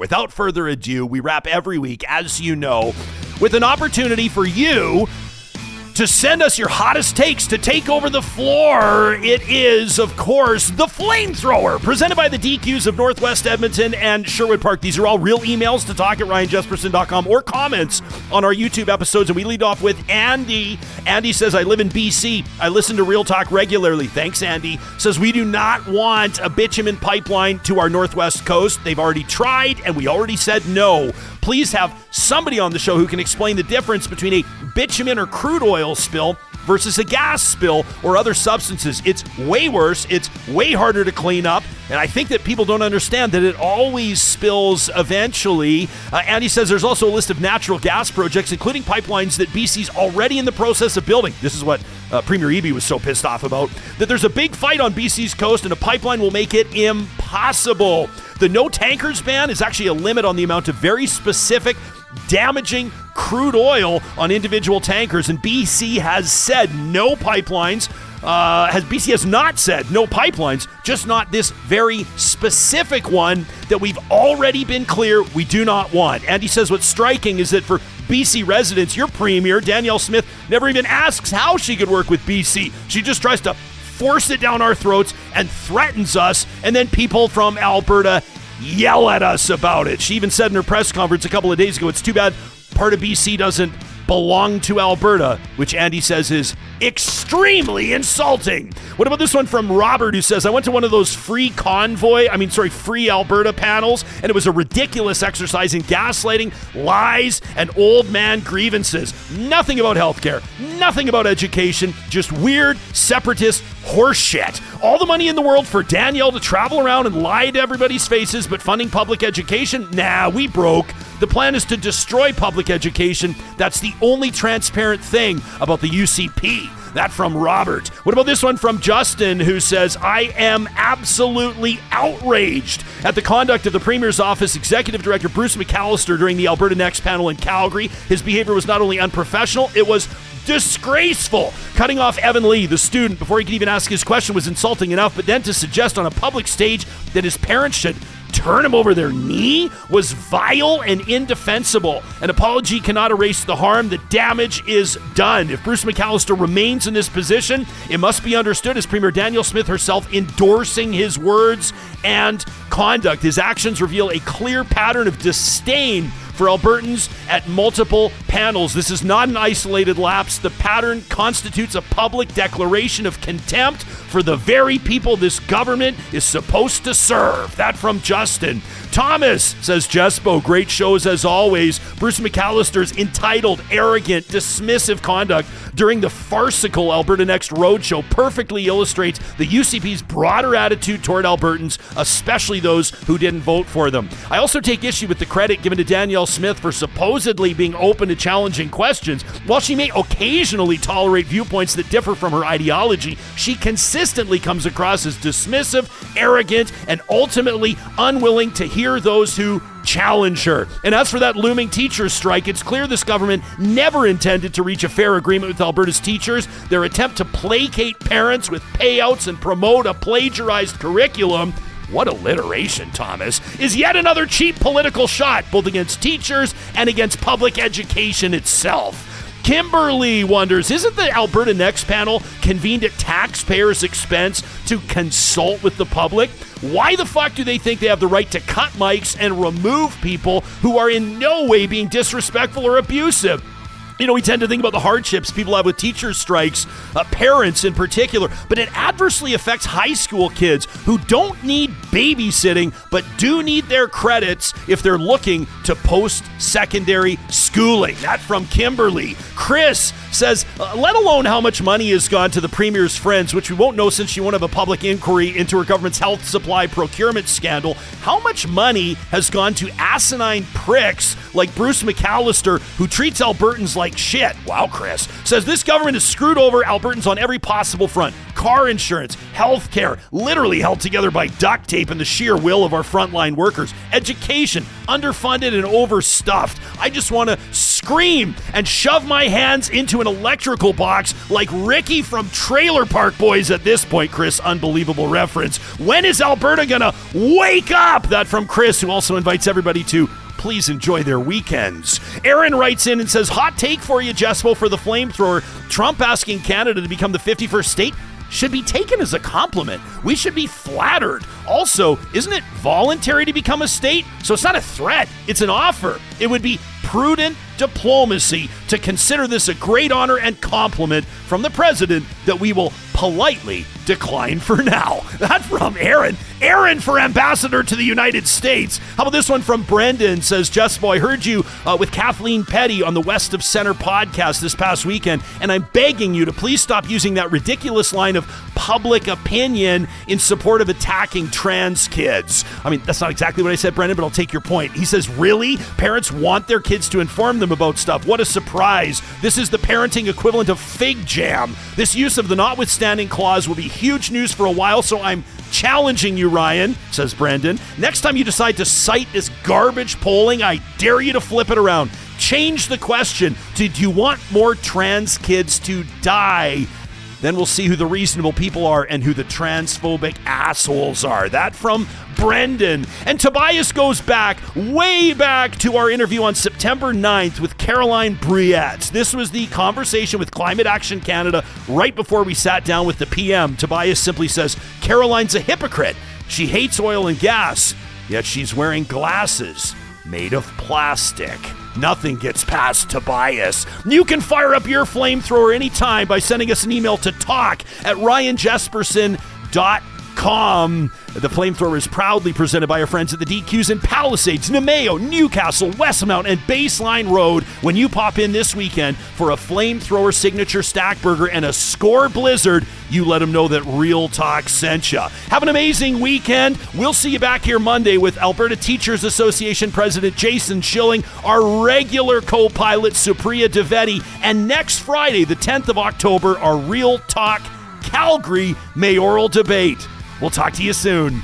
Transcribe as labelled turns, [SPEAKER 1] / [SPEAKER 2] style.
[SPEAKER 1] Without further ado, we wrap every week, as you know, with an opportunity for you to send us your hottest takes to take over the floor. It is, of course, the Flamethrower, presented by the DQs of Northwest Edmonton and Sherwood Park. These are all real emails to talk@ryanjesperson.com or comments on our YouTube episodes. And we lead off with Andy. Andy says, I live in BC. I listen to Real Talk regularly. Thanks, Andy. Says, we do not want a bitumen pipeline to our Northwest coast. They've already tried, and we already said no. Please have somebody on the show who can explain the difference between a bitumen or crude oil spill versus a gas spill or other substances. It's way worse. It's way harder to clean up. And I think that people don't understand that it always spills eventually. Andy says there's also a list of natural gas projects, including pipelines that BC's already in the process of building. This is what Premier Eby was so pissed off about, that there's a big fight on BC's coast and a pipeline will make it impossible. The no tankers ban is actually a limit on the amount of very specific, damaging crude oil on individual tankers, and BC has said no pipelines. BC has not said no pipelines, just not this very specific one that we've already been clear we do not want. And he says what's striking is that for BC residents, your premier, Danielle Smith, never even asks how she could work with BC. She just tries to force it down our throats and threatens us, and then people from Alberta yell at us about it. She even said in her press conference a couple of days ago, it's too bad part of BC doesn't belong to Alberta, which Andy says is extremely insulting. What about this one from Robert, who says, I went to one of those free Alberta panels, and it was a ridiculous exercise in gaslighting, lies, and old man grievances. Nothing about healthcare, nothing about education, just weird, separatist horseshit. All the money in the world for Danielle to travel around and lie to everybody's faces, but funding public education? Nah, we broke. The plan is to destroy public education. That's the only transparent thing about the UCP. That from Robert. What about this one from Justin, who says, I am absolutely outraged at the conduct of the Premier's Office Executive Director Bruce McAllister during the Alberta Next panel in Calgary. His behavior was not only unprofessional, it was disgraceful. Cutting off Evan Lee, the student, before he could even ask his question was insulting enough, but then to suggest on a public stage that his parents should turn him over their knee was vile and indefensible. An apology cannot erase the harm. The damage is done. If Bruce McAllister remains in this position, it must be understood as Premier Danielle Smith herself endorsing his words and conduct. His actions reveal a clear pattern of disdain for Albertans at multiple panels. This is not an isolated lapse. The pattern constitutes a public declaration of contempt for the very people this government is supposed to serve. That from Justin. Thomas says, Jespo, great shows as always. Bruce McAllister's entitled, arrogant, dismissive conduct during the farcical Alberta Next roadshow perfectly illustrates the UCP's broader attitude toward Albertans, especially those who didn't vote for them. I also take issue with the credit given to Danielle Smith for supposedly being open to challenging questions. While she may occasionally tolerate viewpoints that differ from her ideology, she consistently comes across as dismissive, arrogant, and ultimately unwilling to hear those who challenge her. And as for that looming teachers' strike, it's clear this government never intended to reach a fair agreement with Alberta's teachers. Their attempt to placate parents with payouts and promote a plagiarized curriculum, what alliteration, Thomas, is yet another cheap political shot, both against teachers and against public education itself. Kimberly wonders, isn't the Alberta Next panel convened at taxpayers' expense to consult with the public? Why the fuck do they think they have the right to cut mics and remove people who are in no way being disrespectful or abusive? You know, we tend to think about the hardships people have with teachers' strikes, parents in particular, but it adversely affects high school kids who don't need babysitting, but do need their credits if they're looking to post-secondary schooling. That from Kimberly. Chris says, let alone how much money has gone to the Premier's friends, which we won't know since she won't have a public inquiry into her government's health supply procurement scandal, how much money has gone to asinine pricks like Bruce McAllister, who treats Albertans like shit? Wow, Chris. Says this government has screwed over Albertans on every possible front. car insurance, healthcare, literally held together by duct tape and the sheer will of our frontline workers, education, underfunded and overstuffed. I just want to scream and shove my hands into an electrical box like Ricky from Trailer Park Boys at this point. Chris, unbelievable reference. When is Alberta gonna wake up? That from Chris, who also invites everybody to please enjoy their weekends. Aaron writes in and says, hot take for you, Jespo, for the flamethrower. Trump asking Canada to become the 51st state should be taken as a compliment. We should be flattered. Also, isn't it voluntary to become a state? So it's not a threat, it's an offer. It would be prudent diplomacy to consider this a great honor and compliment from the president that we will politely decline for now. That from Aaron. Aaron for ambassador to the United States. How about this one from Brendan? Says, Jespo, I heard you with Kathleen Petty on the West of Center podcast this past weekend, and I'm begging you to please stop using that ridiculous line of public opinion in support of attacking trans kids. I mean, that's not exactly what I said, Brendan, but I'll take your point. He says, really? Parents want their kids to inform them about stuff. What a surprise. This is the parenting equivalent of fig jam. This use of the notwithstanding clause will be huge news for a while, so I'm challenging you, Ryan, says Brendan. Next time you decide to cite this garbage polling, I dare you to flip it around. Change the question to, do you want more trans kids to die? Then we'll see who the reasonable people are and who the transphobic assholes are. That from Brendan. And Tobias goes back, way back to our interview on September 9th with Caroline Briette. This was the conversation with Climate Action Canada right before we sat down with the PM. Tobias simply says, Caroline's a hypocrite. She hates oil and gas, yet she's wearing glasses made of plastic. Nothing gets past Tobias. You can fire up your flamethrower anytime by sending us an email to talk@ryanjesperson.com. The flamethrower is proudly presented by our friends at the DQs in Palisades, Namao, Newcastle, Westmount, and Baseline Road. When you pop in this weekend for a flamethrower signature stack burger and a score blizzard, you let them know that Real Talk sent you. Have an amazing weekend. We'll see you back here Monday with Alberta Teachers Association President Jason Schilling, our regular co-pilot Supriya Dwivedi, and next Friday, the 10th of October, our Real Talk Calgary mayoral debate. We'll talk to you soon.